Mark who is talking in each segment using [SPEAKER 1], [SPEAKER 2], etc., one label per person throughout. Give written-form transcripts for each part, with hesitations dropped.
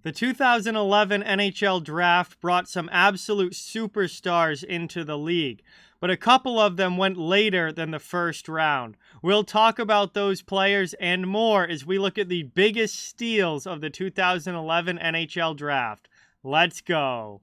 [SPEAKER 1] The 2011 NHL Draft brought some absolute superstars into the league, but a couple of them went later than the first round. We'll talk about those players and more as we look at the biggest steals of the 2011 NHL Draft. Let's go.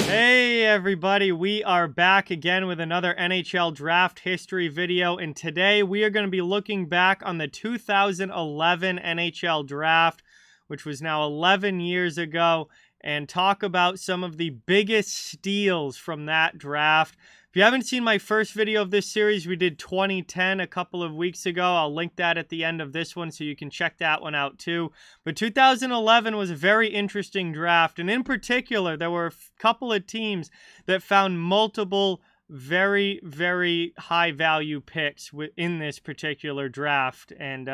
[SPEAKER 1] Hey everybody, we are back again with another NHL Draft history video, and today we are going to be looking back on the 2011 NHL Draft, which was now 11 years ago, and talk about some of the biggest steals from that draft. If you haven't seen my first video of this series, we did 2010 a couple of weeks ago. I'll link that at the end of this one so you can check that one out too. But 2011 was a very interesting draft, and in particular, there were a couple of teams that found multiple very, very high-value picks in this particular draft, and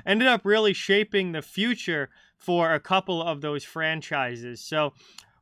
[SPEAKER 1] ended up really shaping the future for a couple of those franchises. So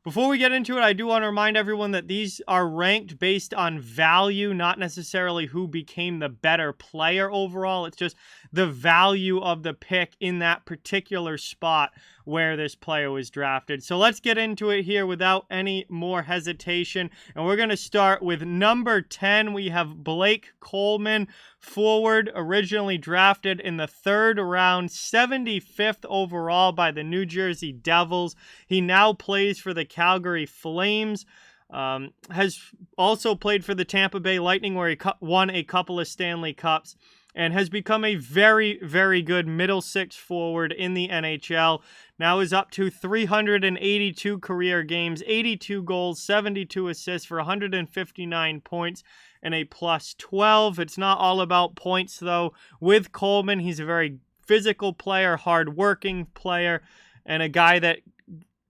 [SPEAKER 1] before we get into it, I do want to remind everyone that these are ranked based on value, not necessarily who became the better player overall. It's just the value of the pick in that particular spot where this player was drafted. So let's get into it here without any more hesitation. And we're going to start with number 10. We have Blake Coleman, forward, originally drafted in the 3rd round, 75th overall by the New Jersey Devils. He now plays for the Calgary Flames. Has also played for the Tampa Bay Lightning, where he won a couple of Stanley Cups, and has become a very, very good middle six forward in the NHL. Now is up to 382 career games, 82 goals, 72 assists for 159 points, and a +12. It's not all about points, though. With Coleman, he's a very physical player, hard-working player, and a guy that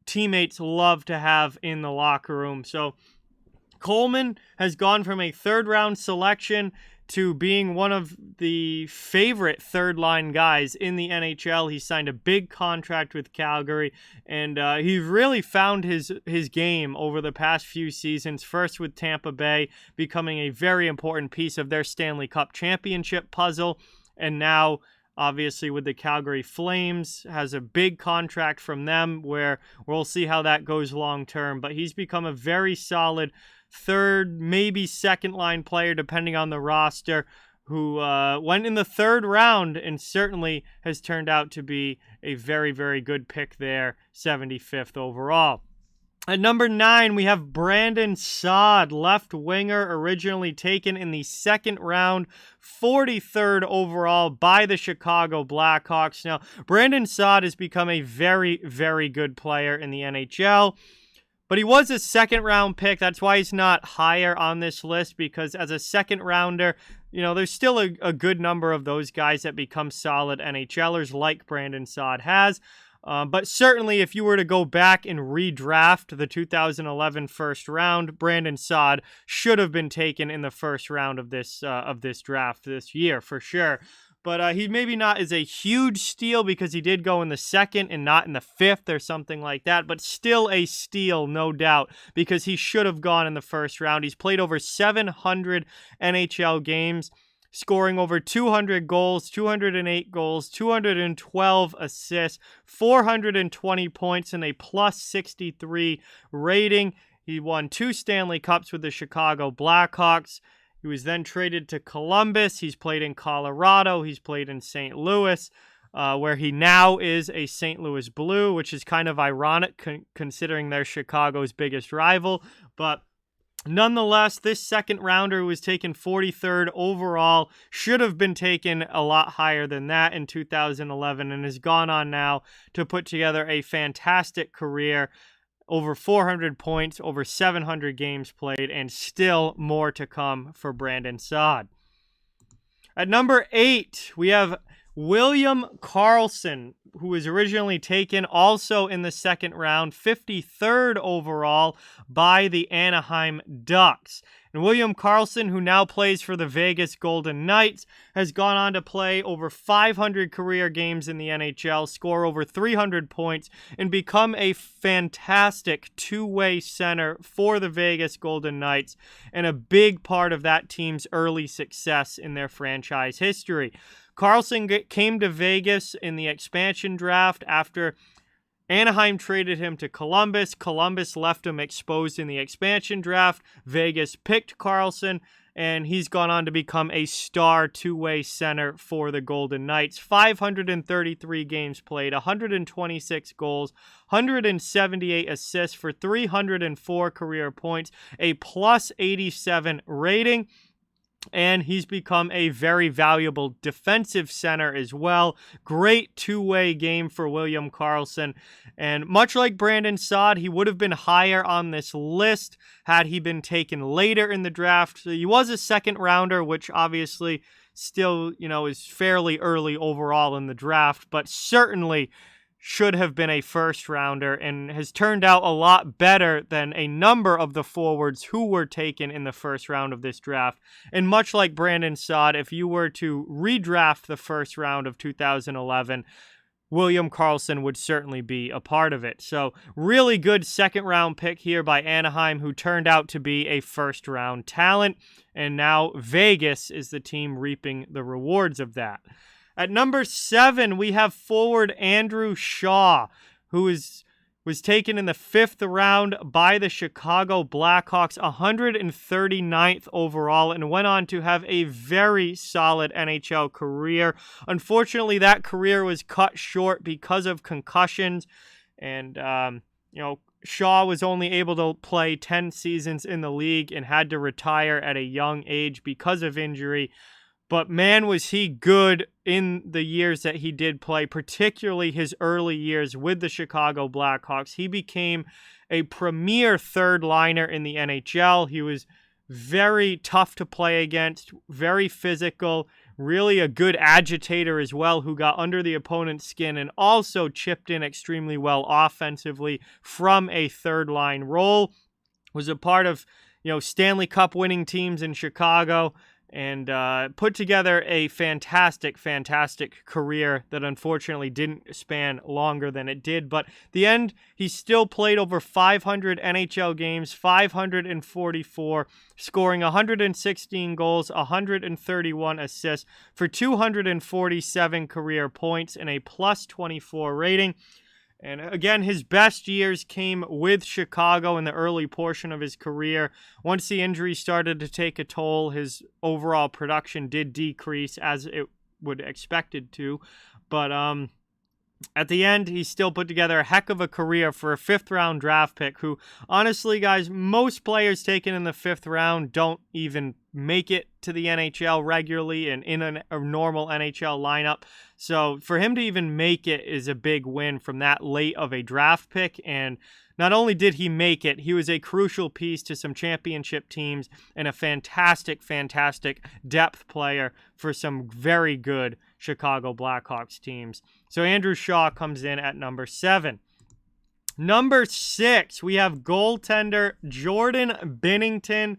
[SPEAKER 1] teammates love to have in the locker room. So Coleman has gone from a 3rd-round selection to being one of the favorite third-line guys in the NHL. He signed a big contract with Calgary, and he really found his game over the past few seasons, first with Tampa Bay, becoming a very important piece of their Stanley Cup championship puzzle, and now obviously with the Calgary Flames, has a big contract from them where we'll see how that goes long-term, but he's become a very solid 3rd, maybe 2nd-line player, depending on the roster, who went in the 3rd round and certainly has turned out to be a very, very good pick there, 75th overall. At number 9, we have Brandon Saad, left winger, originally taken in the 2nd round, 43rd overall by the Chicago Blackhawks. Now, Brandon Saad has become a very, very good player in the NHL. But he was a 2nd-round pick. That's why he's not higher on this list, because as a 2nd-rounder, you know, there's still a good number of those guys that become solid NHLers like Brandon Saad has. But certainly, if you were to go back and redraft the 2011 first round, Brandon Saad should have been taken in the 1st round of this draft this year, for sure. But he maybe not is a huge steal because he did go in the 2nd and not in the 5th or something like that. But still a steal, no doubt, because he should have gone in the 1st round. He's played over 700 NHL games, scoring over 200 goals, 208 goals, 212 assists, 420 points, and a +63 rating. He won 2 Stanley Cups with the Chicago Blackhawks. He was then traded to Columbus. He's played in Colorado. He's played in St. Louis, where he now is a St. Louis Blue, which is kind of ironic considering they're Chicago's biggest rival. But nonetheless, this 2nd-rounder was taken 43rd overall, should have been taken a lot higher than that in 2011, and has gone on now to put together a fantastic career. Over 400 points, over 700 games played, and still more to come for Brandon Saad. At number 8, we have William Karlsson, who was originally taken also in the 2nd round, 53rd overall by the Anaheim Ducks. And William Karlsson, who now plays for the Vegas Golden Knights, has gone on to play over 500 career games in the NHL, score over 300 points, and become a fantastic two-way center for the Vegas Golden Knights, and a big part of that team's early success in their franchise history. Karlsson came to Vegas in the expansion draft after Anaheim traded him to Columbus. Columbus left him exposed in the expansion draft. Vegas picked Karlsson, and he's gone on to become a star two-way center for the Golden Knights. 533 games played, 126 goals, 178 assists for 304 career points, a plus 87 rating. And he's become a very valuable defensive center as well. Great two-way game for William Karlsson. And much like Brandon Saad, he would have been higher on this list had he been taken later in the draft. So he was a second rounder, which obviously still, is fairly early overall in the draft, but certainly should have been a first rounder and has turned out a lot better than a number of the forwards who were taken in the first round of this draft. And much like Brandon Saad, if you were to redraft the first round of 2011, William Karlsson would certainly be a part of it. So really good second round pick here by Anaheim, who turned out to be a first round talent. And now Vegas is the team reaping the rewards of that. At number 7, we have forward Andrew Shaw, who was taken in the 5th round by the Chicago Blackhawks, 139th overall, and went on to have a very solid NHL career. Unfortunately, that career was cut short because of concussions, and Shaw was only able to play 10 seasons in the league and had to retire at a young age because of injury. But man, was he good in the years that he did play, particularly his early years with the Chicago Blackhawks. He became a premier third liner in the NHL. He was very tough to play against, very physical, really a good agitator as well, who got under the opponent's skin and also chipped in extremely well offensively from a third line role. Was a part of, Stanley Cup winning teams in Chicago, and put together a fantastic career that unfortunately didn't span longer than it did. But the end, he still played over 500 NHL games, 544, scoring 116 goals, 131 assists for 247 career points and a plus 24 rating. And again, his best years came with Chicago in the early portion of his career. Once the injury started to take a toll, his overall production did decrease, as it would expected to. But at the end, he still put together a heck of a career for a 5th round draft pick who, honestly, guys, most players taken in the 5th round don't even make it to the NHL regularly and in a normal NHL lineup. So for him to even make it is a big win from that late of a draft pick. And not only did he make it, he was a crucial piece to some championship teams and a fantastic depth player for some very good Chicago Blackhawks teams. So Andrew Shaw comes in at number 7. Number 6, we have goaltender Jordan Binnington,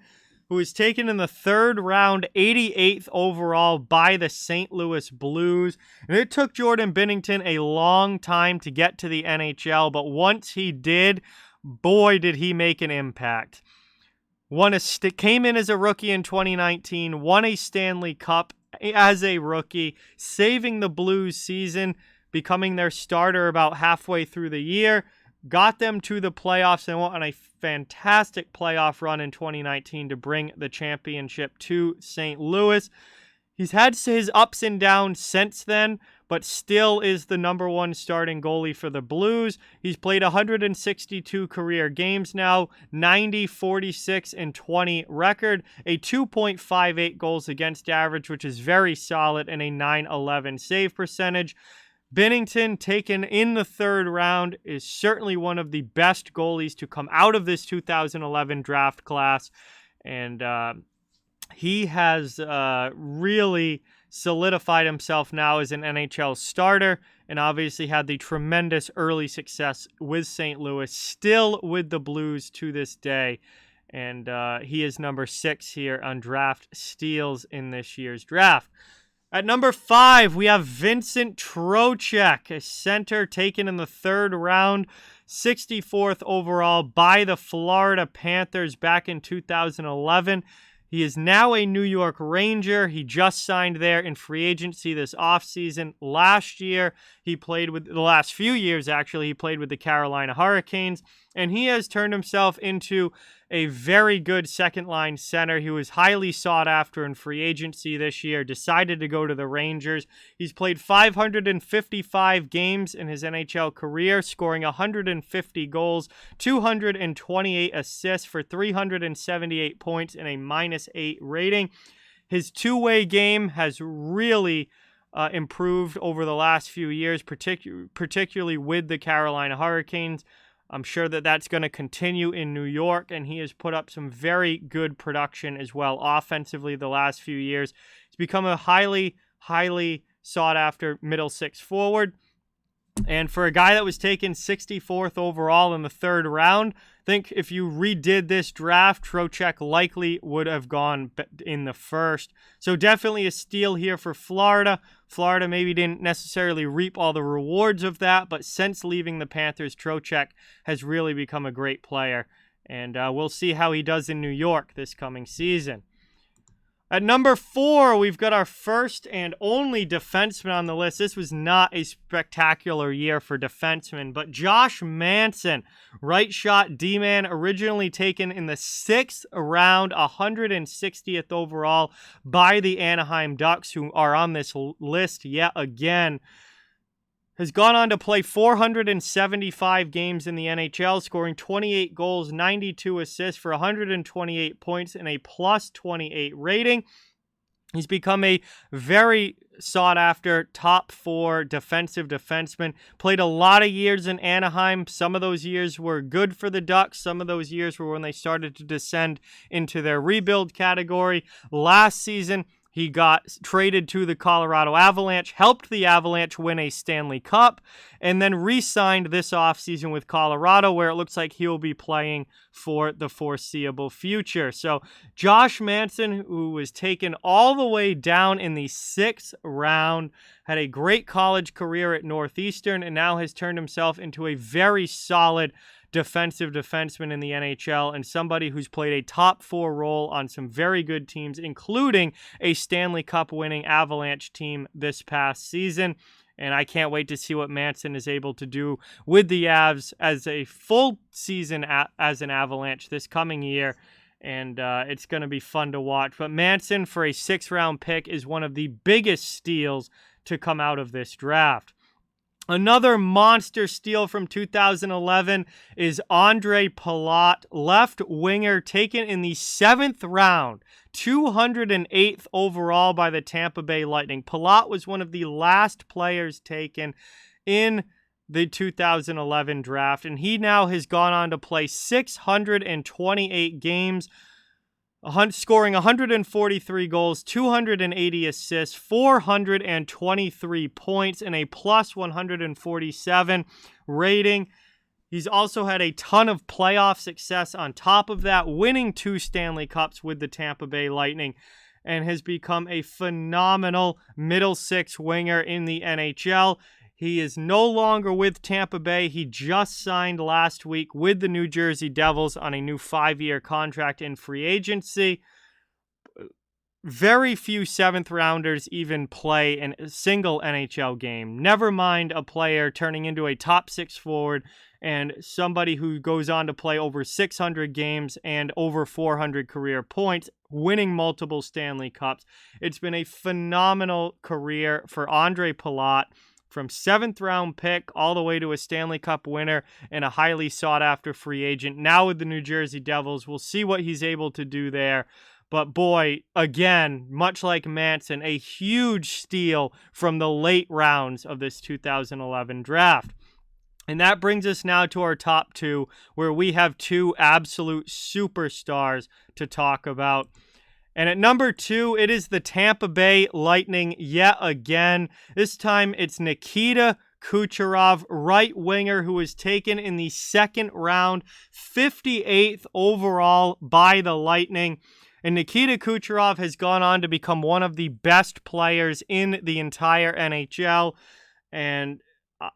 [SPEAKER 1] who was taken in the 3rd round, 88th overall by the St. Louis Blues. And it took Jordan Binnington a long time to get to the NHL, but once he did, boy, did he make an impact. Came in as a rookie in 2019, won a Stanley Cup as a rookie, saving the Blues season, becoming their starter about halfway through the year. Got them to the playoffs and went on a fantastic playoff run in 2019 to bring the championship to St. Louis. He's had his ups and downs since then, but still is the number 1 starting goalie for the Blues. He's played 162 career games now, 90, 46, and 20 record, a 2.58 goals against average, which is very solid, and a .911 save percentage. Binnington, taken in the 3rd round, is certainly one of the best goalies to come out of this 2011 draft class. And he has really solidified himself now as an NHL starter, and obviously had the tremendous early success with St. Louis, still with the Blues to this day. And he is number 6 here on draft steals in this year's draft. At number 5, we have Vincent Trocheck, a center taken in the 3rd round, 64th overall by the Florida Panthers back in 2011. He is now a New York Ranger. He just signed there in free agency this offseason. Last year, he played with, the last few years actually, he played with the Carolina Hurricanes, and he has turned himself into a very good second-line center. He was highly sought after in free agency this year, decided to go to the Rangers. He's played 555 games in his NHL career, scoring 150 goals, 228 assists for 378 points and a -8 rating. His two-way game has really improved over the last few years, particularly with the Carolina Hurricanes. I'm sure that that's going to continue in New York, and he has put up some very good production as well offensively the last few years. He's become a highly, highly sought-after middle six forward. And for a guy that was taken 64th overall in the third round, I think if you redid this draft, Trocheck likely would have gone in the first. So definitely a steal here for Florida. Florida maybe didn't necessarily reap all the rewards of that, but since leaving the Panthers, Trocheck has really become a great player. And we'll see how he does in New York this coming season. At number 4, we've got our first and only defenseman on the list. This was not a spectacular year for defensemen, but Josh Manson, right shot D-man, originally taken in the 6th round, 160th overall by the Anaheim Ducks, who are on this list yet again. Has gone on to play 475 games in the NHL, scoring 28 goals, 92 assists for 128 points and a +28 rating. He's become a very sought-after top 4 defensive defenseman. Played a lot of years in Anaheim. Some of those years were good for the Ducks. Some of those years were when they started to descend into their rebuild category. Last season, he got traded to the Colorado Avalanche, helped the Avalanche win a Stanley Cup, and then re-signed this offseason with Colorado, where it looks like he'll be playing for the foreseeable future. So Josh Manson, who was taken all the way down in the 6th round, had a great college career at Northeastern, and now has turned himself into a very solid defensive defenseman in the NHL, and somebody who's played a top 4 role on some very good teams, including a Stanley Cup winning Avalanche team this past season. And I can't wait to see what Manson is able to do with the Avs as a full season as an Avalanche this coming year. And it's going to be fun to watch. But Manson, for a 6th round pick, is one of the biggest steals to come out of this draft. Another monster steal from 2011 is Andre Palat, left winger, taken in the 7th round, 208th overall by the Tampa Bay Lightning. Palat was one of the last players taken in the 2011 draft, and he now has gone on to play 628 games, scoring 143 goals, 280 assists, 423 points, and a +147 rating. He's also had a ton of playoff success on top of that, winning 2 Stanley Cups with the Tampa Bay Lightning, and has become a phenomenal middle 6 winger in the NHL. He is no longer with Tampa Bay. He just signed last week with the New Jersey Devils on a new 5-year contract in free agency. Very few 7th rounders even play in a single NHL game. Never mind a player turning into a top 6 forward and somebody who goes on to play over 600 games and over 400 career points, winning multiple Stanley Cups. It's been a phenomenal career for Andre Palat. From 7th round pick all the way to a Stanley Cup winner and a highly sought after free agent. Now with the New Jersey Devils, we'll see what he's able to do there. But boy, again, much like Manson, a huge steal from the late rounds of this 2011 draft. And that brings us now to our top 2, where we have 2 absolute superstars to talk about. And at number 2, it is the Tampa Bay Lightning yet again. This time it's Nikita Kucherov, right winger, who was taken in the 2nd round, 58th overall by the Lightning. And Nikita Kucherov has gone on to become one of the best players in the entire NHL. And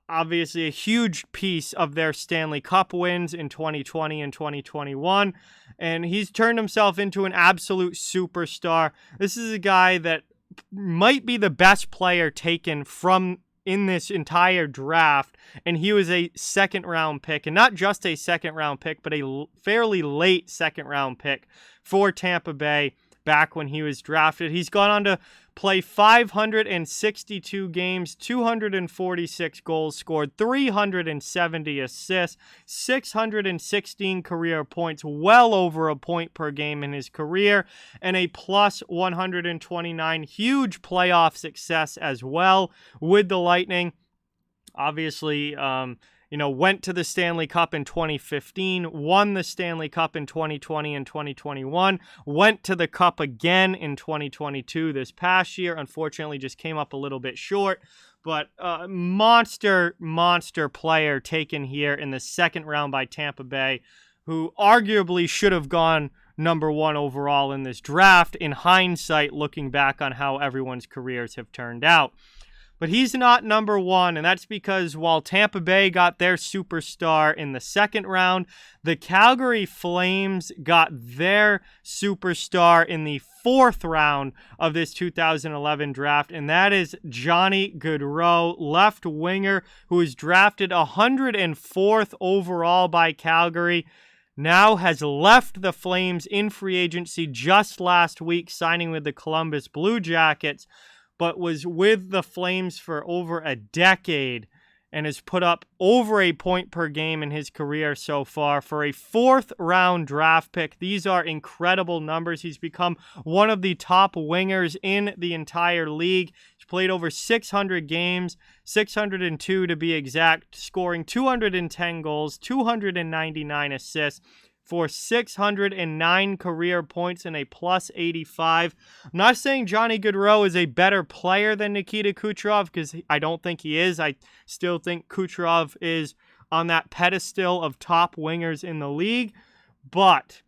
[SPEAKER 1] obviously a huge piece of their Stanley Cup wins in 2020 and 2021, and he's turned himself into an absolute superstar. This is a guy that might be the best player taken from in this entire draft, and he was a second-round pick, and not just a second-round pick, but a fairly late second-round pick for Tampa Bay back when he was drafted. He's gone on to play 562 games, 246 goals scored, 370 assists, 616 career points, well over a point per game in his career, and a plus 129. Huge playoff success as well with the Lightning. Obviously, went to the Stanley Cup in 2015, won the Stanley Cup in 2020 and 2021, went to the Cup again in 2022 this past year. Unfortunately, just came up a little bit short, but monster player taken here in the second round by Tampa Bay, who arguably should have gone number 1 overall in this draft in hindsight, looking back on how everyone's careers have turned out. But he's not number 1, and that's because while Tampa Bay got their superstar in the second round, the Calgary Flames got their superstar in the fourth round of this 2011 draft, and that is Johnny Gaudreau, left winger, who was drafted 104th overall by Calgary. Now has left the Flames in free agency just last week, signing with the Columbus Blue Jackets, but was with the Flames for over a decade and has put up over a point per game in his career so far for a fourth-round draft pick. These are incredible numbers. He's become one of the top wingers in the entire league. He's played over 600 games, 602 to be exact, scoring 210 goals, 299 assists, for 609 career points and a plus 85. I'm not saying Johnny Gaudreau is a better player than Nikita Kucherov, because I don't think he is. I still think Kucherov is on that pedestal of top wingers in the league. But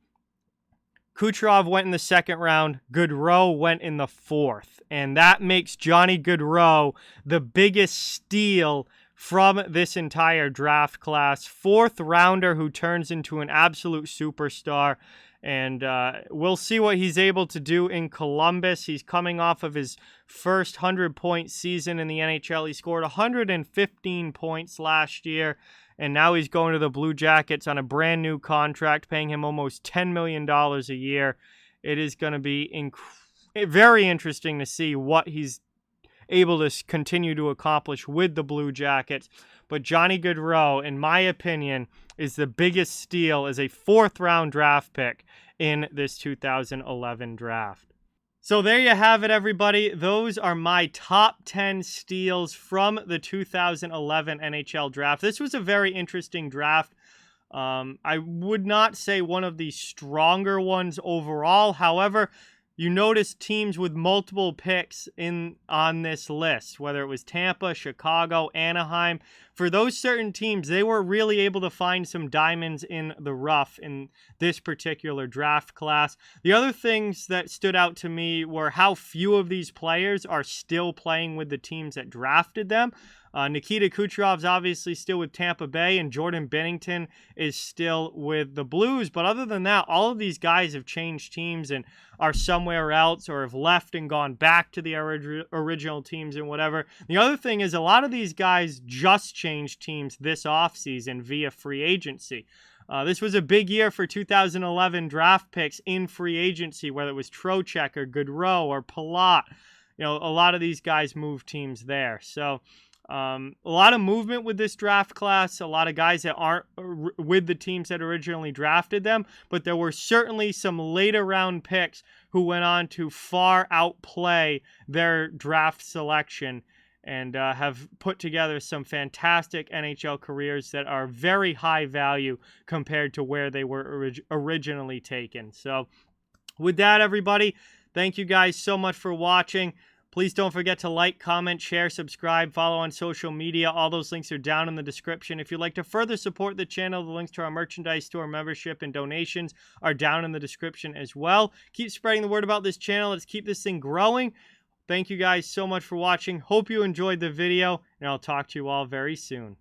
[SPEAKER 1] Kucherov went in the second round. Gaudreau went in the fourth. And that makes Johnny Gaudreau the biggest steal from this entire draft class. Fourth rounder who turns into an absolute superstar. And we'll see what he's able to do in Columbus. He's coming off of his first 100-point season in the NHL. He scored 115 points last year. And now he's going to the Blue Jackets on a brand new contract, paying him almost $10 million a year. It is going to be very interesting to see what he's able to continue to accomplish with the Blue Jackets. But Johnny Gaudreau, in my opinion, is the biggest steal as a fourth-round draft pick in this 2011 draft. So there you have it, everybody. Those are my top 10 steals from the 2011 NHL draft. This was a very interesting draft. I would not say one of the stronger ones overall. However, you notice teams with multiple picks on this list, whether it was Tampa, Chicago, Anaheim. For those certain teams, they were really able to find some diamonds in the rough in this particular draft class. The other things that stood out to me were how few of these players are still playing with the teams that drafted them. Nikita Kucherov's obviously still with Tampa Bay, and Jordan Binnington is still with the Blues. But other than that, all of these guys have changed teams and are somewhere else, or have left and gone back to the original teams and whatever. The other thing is a lot of these guys just changed teams this offseason via free agency. This was a big year for 2011 draft picks in free agency, whether it was Trocheck or Gaudreau or Palat. A lot of these guys moved teams there. So a lot of movement with this draft class, a lot of guys that aren't with the teams that originally drafted them, but there were certainly some later round picks who went on to far outplay their draft selection and have put together some fantastic NHL careers that are very high value compared to where they were originally taken. So with that, everybody, thank you guys so much for watching. Please don't forget to like, comment, share, subscribe, follow on social media. All those links are down in the description. If you'd like to further support the channel, the links to our merchandise store, membership, and donations are down in the description as well. Keep spreading the word about this channel. Let's keep this thing growing. Thank you guys so much for watching. Hope you enjoyed the video, and I'll talk to you all very soon.